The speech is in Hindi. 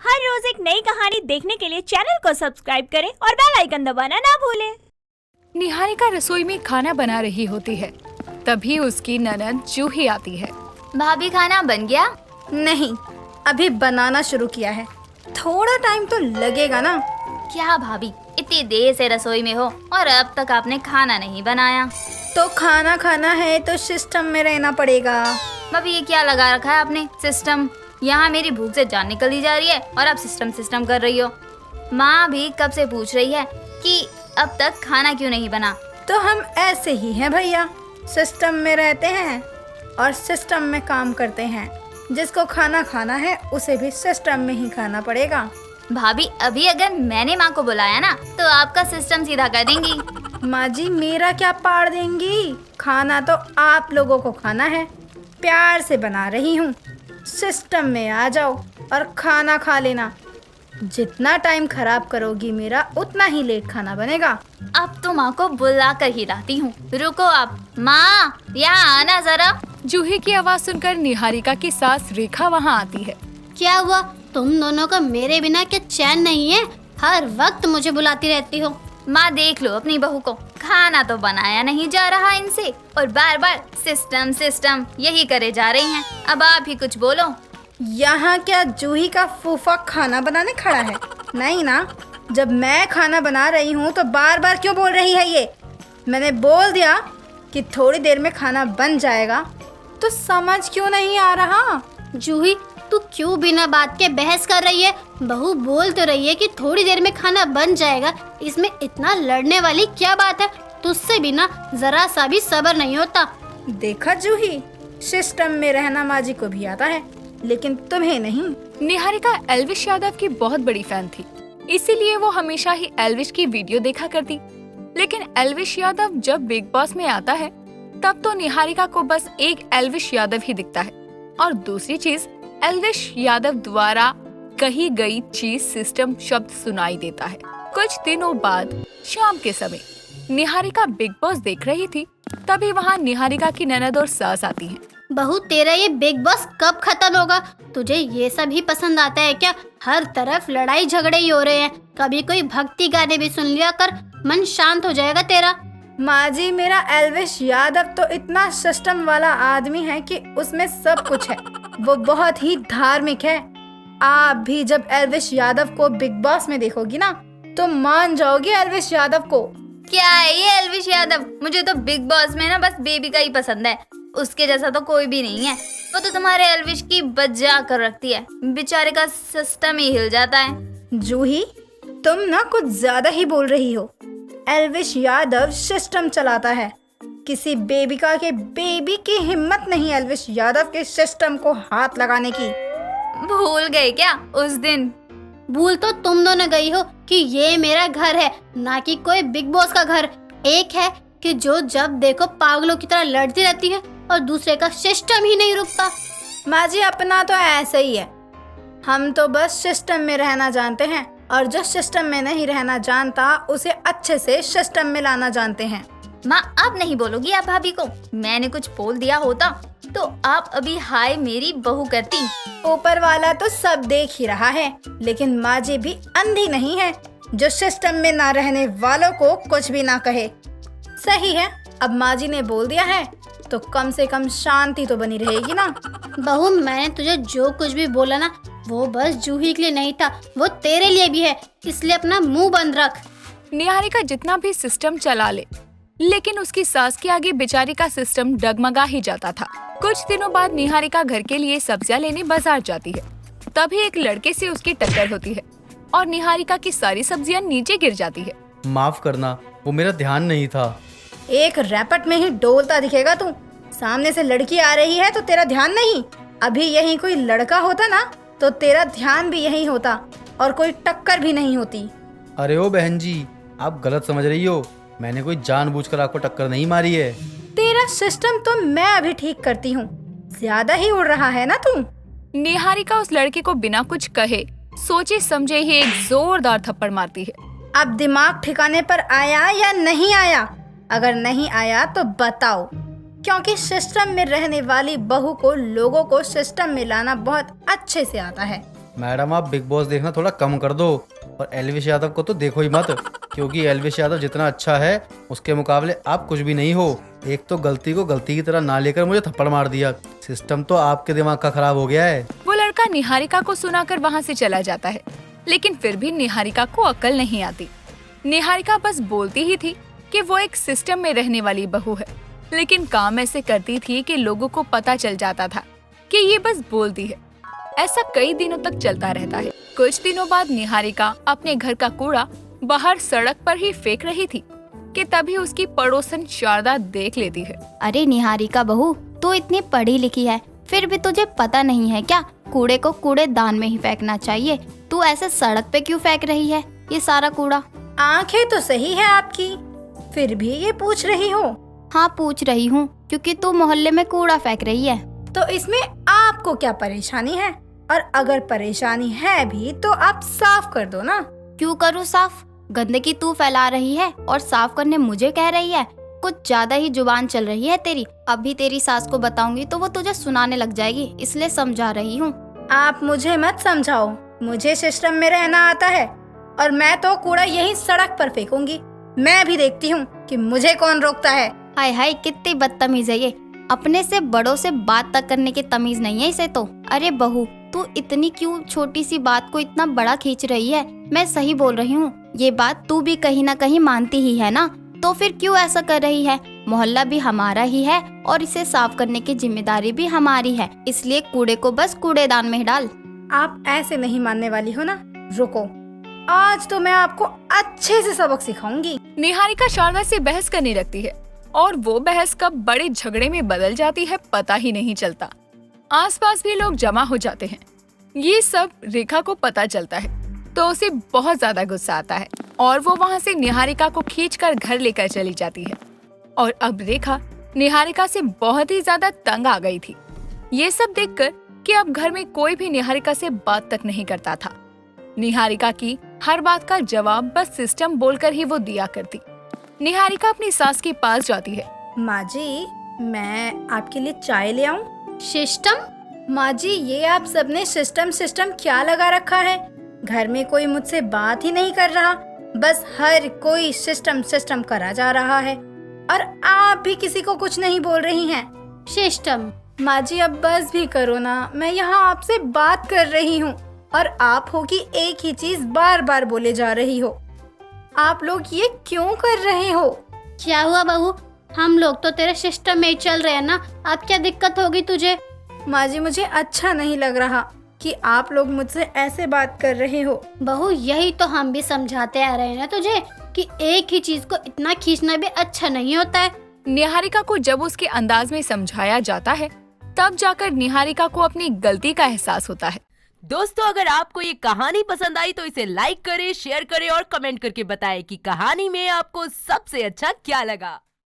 हर रोज एक नई कहानी देखने के लिए चैनल को सब्सक्राइब करें और बेल आइकन दबाना ना भूलें। निहारिका रसोई में खाना बना रही होती है। तभी उसकी ननद जूही आती है। भाभी खाना बन गया? नहीं, अभी बनाना शुरू किया है, थोड़ा टाइम तो लगेगा ना। क्या भाभी, इतनी देर से रसोई में हो और अब तक आपने खाना नहीं बनाया? तो खाना खाना है तो सिस्टम में रहना पड़ेगा। भाभी ये क्या लगा रखा है आपने सिस्टम? यहाँ मेरी भूख से जान निकली जा रही है और आप सिस्टम सिस्टम कर रही हो। माँ भी कब से पूछ रही है कि अब तक खाना क्यों नहीं बना। तो हम ऐसे ही हैं भैया, सिस्टम में रहते हैं और सिस्टम में काम करते हैं। जिसको खाना खाना है उसे भी सिस्टम में ही खाना पड़ेगा। भाभी अभी अगर मैंने माँ को बुलाया ना तो आपका सिस्टम सीधा कर देंगी। माँ जी मेरा क्या पाड़ देंगी? खाना तो आप लोगों को खाना है, प्यार से बना रही हूँ। सिस्टम में आ जाओ और खाना खा लेना। जितना टाइम खराब करोगी मेरा, उतना ही लेट खाना बनेगा। अब तो माँ को बुला कर ही लाती हूँ। रुको आप। माँ यहाँ आना जरा। जूही की आवाज सुनकर निहारिका की सास रेखा वहाँ आती है। क्या हुआ? तुम दोनों को मेरे बिना क्या चैन नहीं है? हर वक्त मुझे बुलाती रहती हो। माँ देख लो अपनी बहू को, खाना तो बनाया नहीं जा रहा इनसे और बार बार सिस्टम सिस्टम यही करे जा रही हैं। अब आप ही कुछ बोलो। यहाँ क्या जूही का फूफा खाना बनाने खड़ा है? नहीं ना, जब मैं खाना बना रही हूँ तो बार बार क्यों बोल रही है ये? मैंने बोल दिया कि थोड़ी देर में खाना बन जाएगा, तो समझ क्यों नहीं आ रहा? जूही, तू क्यों बिना बात के बहस कर रही है? बहू बोल तो रही है कि थोड़ी देर में खाना बन जाएगा, इसमें इतना लड़ने वाली क्या बात है? तुझसे बिना जरा सा भी सब्र नहीं होता। देखा जूही, सिस्टम में रहना माँ जी को भी आता है, लेकिन तुम्हें नहीं। निहारिका एल्विश यादव की बहुत बड़ी फैन थी, इसीलिए वो हमेशा ही एल्विश की वीडियो देखा करती। लेकिन एल्विश यादव जब बिग बॉस में आता है तब तो निहारिका को बस एक एल्विश यादव ही दिखता है और दूसरी चीज एल्विश यादव द्वारा कही गई चीज सिस्टम शब्द सुनाई देता है। कुछ दिनों बाद शाम के समय निहारिका बिग बॉस देख रही थी, तभी वहाँ निहारिका की ननद और सास आती हैं। बहू, तेरा ये बिग बॉस कब खत्म होगा? तुझे ये सब ही पसंद आता है क्या? हर तरफ लड़ाई झगड़े ही हो रहे हैं। कभी कोई भक्ति गाने भी सुन लिया कर, मन शांत हो जाएगा तेरा। माँ जी, मेरा एल्विश यादव तो इतना सिस्टम वाला आदमी है कि उसमें सब कुछ है। वो बहुत ही धार्मिक है। आप भी जब एल्विश यादव को बिग बॉस में देखोगी ना तो मान जाओगी एल्विश यादव को। क्या है ये एल्विश यादव? मुझे तो बिग बॉस में ना बस बेबी का ही पसंद है, उसके जैसा तो कोई भी नहीं है। वो तो तुम्हारे एल्विश की बजा कर रखती है, बेचारे का सिस्टम ही हिल जाता है। जूही, तुम ना कुछ ज्यादा ही बोल रही हो। एल्विश यादव सिस्टम चलाता है। किसी बेबिका के बेबी की हिम्मत नहीं एल्विश यादव के सिस्टम को हाथ लगाने की। भूल गए क्या उस दिन? भूल तो तुम दोनों गई हो कि ये मेरा घर है, ना कि कोई बिग बॉस का घर। एक है कि जो जब देखो पागलों की तरह लड़ती रहती है और दूसरे का सिस्टम ही नहीं रुकता। माँ जी, अपना तो ऐसे ही है। हम तो बस सिस्टम में रहना जानते हैं और जो सिस्टम में नहीं रहना जानता उसे अच्छे से सिस्टम में लाना जानते हैं। माँ अब नहीं बोलोगी आप भाभी को? मैंने कुछ बोल दिया होता तो आप अभी हाय मेरी बहू करती। ऊपर वाला तो सब देख ही रहा है, लेकिन माँ जी भी अंधी नहीं है जो सिस्टम में ना रहने वालों को कुछ भी ना कहे। सही है, अब माँ जी ने बोल दिया है तो कम से कम शांति तो बनी रहेगी ना। बहू, मैंने तुझे जो कुछ भी बोला ना, वो बस जूही के लिए नहीं था, वो तेरे लिए भी है, इसलिए अपना मुंह बंद रख। निहारिका जितना भी सिस्टम चला ले, लेकिन उसकी सास के आगे बेचारी का सिस्टम डगमगा ही जाता था। कुछ दिनों बाद निहारिका घर के लिए सब्जियां लेने बाजार जाती है। तभी एक लड़के से उसकी टक्कर होती है और निहारिका की सारी सब्जियां नीचे गिर जाती है। माफ करना, वो मेरा ध्यान नहीं था। एक रैपट में ही डोलता दिखेगा तू। सामने से लड़की आ रही है तो तेरा ध्यान नहीं। अभी यही कोई लड़का होता ना तो तेरा ध्यान भी यही होता और कोई टक्कर भी नहीं होती। अरे ओ बहन जी, आप गलत समझ रही हो। मैंने कोई जानबूझकर आपको टक्कर नहीं मारी है। तेरा सिस्टम तो मैं अभी ठीक करती हूँ। ज्यादा ही उड़ रहा है ना तू। निहारिका उस लड़के को बिना कुछ कहे सोचे समझे ही एक जोरदार थप्पड़ मारती है। अब दिमाग ठिकाने पर आया या नहीं आया? अगर नहीं आया तो बताओ, क्योंकि सिस्टम में रहने वाली बहू को लोगों को सिस्टम में लाना बहुत अच्छे से आता है। मैडम आप बिग बॉस देखना थोड़ा कम कर दो और एल्विश यादव को तो देखो ही मत, क्योंकि एल्विश यादव जितना अच्छा है उसके मुकाबले आप कुछ भी नहीं हो। एक तो गलती को गलती की तरह ना लेकर मुझे थप्पड़ मार दिया। सिस्टम तो आपके दिमाग का खराब हो गया है। वो लड़का निहारिका को सुनाकर वहाँ से चला जाता है, लेकिन फिर भी निहारिका को अकल नहीं आती। निहारिका बस बोलती ही थी कि वो एक सिस्टम में रहने वाली बहू है, लेकिन काम ऐसे करती थी कि लोगों को पता चल जाता था कि ये बस बोलती है। ऐसा कई दिनों तक चलता रहता है। कुछ दिनों बाद निहारिका अपने घर का कूड़ा बाहर सड़क पर ही फेंक रही थी कि तभी उसकी पड़ोसन शारदा देख लेती है। अरे निहारिका बहू, तू इतनी पढ़ी लिखी है, फिर भी तुझे पता नहीं है क्या कूड़े को कूड़ेदान में ही फेंकना चाहिए? तू ऐसे सड़क पे क्यों फेंक रही है ये सारा कूड़ा? आंखें तो सही है आपकी, फिर भी ये पूछ रही हो? हाँ पूछ रही हूँ, क्योंकि तू मोहल्ले में कूड़ा फेंक रही है। तो इसमें आपको क्या परेशानी है? और अगर परेशानी है भी तो आप साफ कर दो ना। क्यों करूँ साफ? गंदगी तू फैला रही है और साफ करने मुझे कह रही है। कुछ ज्यादा ही जुबान चल रही है तेरी। अभी तेरी सास को बताऊंगी तो वो तुझे सुनाने लग जाएगी, इसलिए समझा रही हूँ। आप मुझे मत समझाओ, मुझे सिस्टम में रहना आता है और मैं तो कूड़ा यहीं सड़क पर फेंकूंगी। मैं भी देखती हूँ कि मुझे कौन रोकता है। हाय हाय, कितनी बदतमीज है ये। अपने से बड़ों से बात तक करने की तमीज नहीं है इसे तो। अरे बहू, तू इतनी क्यों छोटी सी बात को इतना बड़ा खींच रही है? मैं सही बोल रही हूँ, ये बात तू भी कहीं ना कहीं मानती ही है ना, तो फिर क्यों ऐसा कर रही है? मोहल्ला भी हमारा ही है और इसे साफ करने की जिम्मेदारी भी हमारी है, इसलिए कूड़े को बस कूड़ेदान में डाल। आप ऐसे नहीं मानने वाली हो ना। रुको, आज तो मैं आपको अच्छे से सबक सिखाऊंगी। निहारिका शारदा से बहस करने लगती है और वो बहस कब बड़े झगड़े में बदल जाती है पता ही नहीं चलता। आसपास भी लोग जमा हो जाते हैं। ये सब रेखा को पता चलता है तो उसे बहुत ज्यादा गुस्सा आता है और वो वहाँ से निहारिका को खींचकर घर लेकर चली जाती है। और अब रेखा निहारिका से बहुत ही ज्यादा तंग आ गई थी, ये सब देखकर कि अब घर में कोई भी निहारिका से बात तक नहीं करता था। निहारिका की हर बात का जवाब बस सिस्टम बोलकर ही वो दिया करती। निहारिका अपनी सास के पास जाती है। माँ जी, मैं आपके लिए चाय ले आऊं? सिस्टम? माँ जी, ये आप सबने सिस्टम सिस्टम क्या लगा रखा है? घर में कोई मुझसे बात ही नहीं कर रहा, बस हर कोई सिस्टम सिस्टम करा जा रहा है और आप भी किसी को कुछ नहीं बोल रही हैं। सिस्टम? माँ जी अब बस भी करो ना, मैं यहाँ आपसे बात कर रही हूँ और आप हो कि एक ही चीज बार बार बोले जा रही हो। आप लोग ये क्यों कर रहे हो? क्या हुआ बहू? हम लोग तो तेरे सिस्टम में ही चल रहे हैं ना, अब क्या दिक्कत होगी तुझे? माँ जी मुझे अच्छा नहीं लग रहा कि आप लोग मुझसे ऐसे बात कर रहे हो। बहू यही तो हम भी समझाते आ रहे हैं ना तुझे कि एक ही चीज को इतना खींचना भी अच्छा नहीं होता है। निहारिका को जब उसके अंदाज में समझाया जाता है तब जाकर निहारिका को अपनी गलती का एहसास होता है। दोस्तों, अगर आपको ये कहानी पसंद आई तो इसे लाइक करें, शेयर करें और कमेंट करके बताएं कि कहानी में आपको सबसे अच्छा क्या लगा।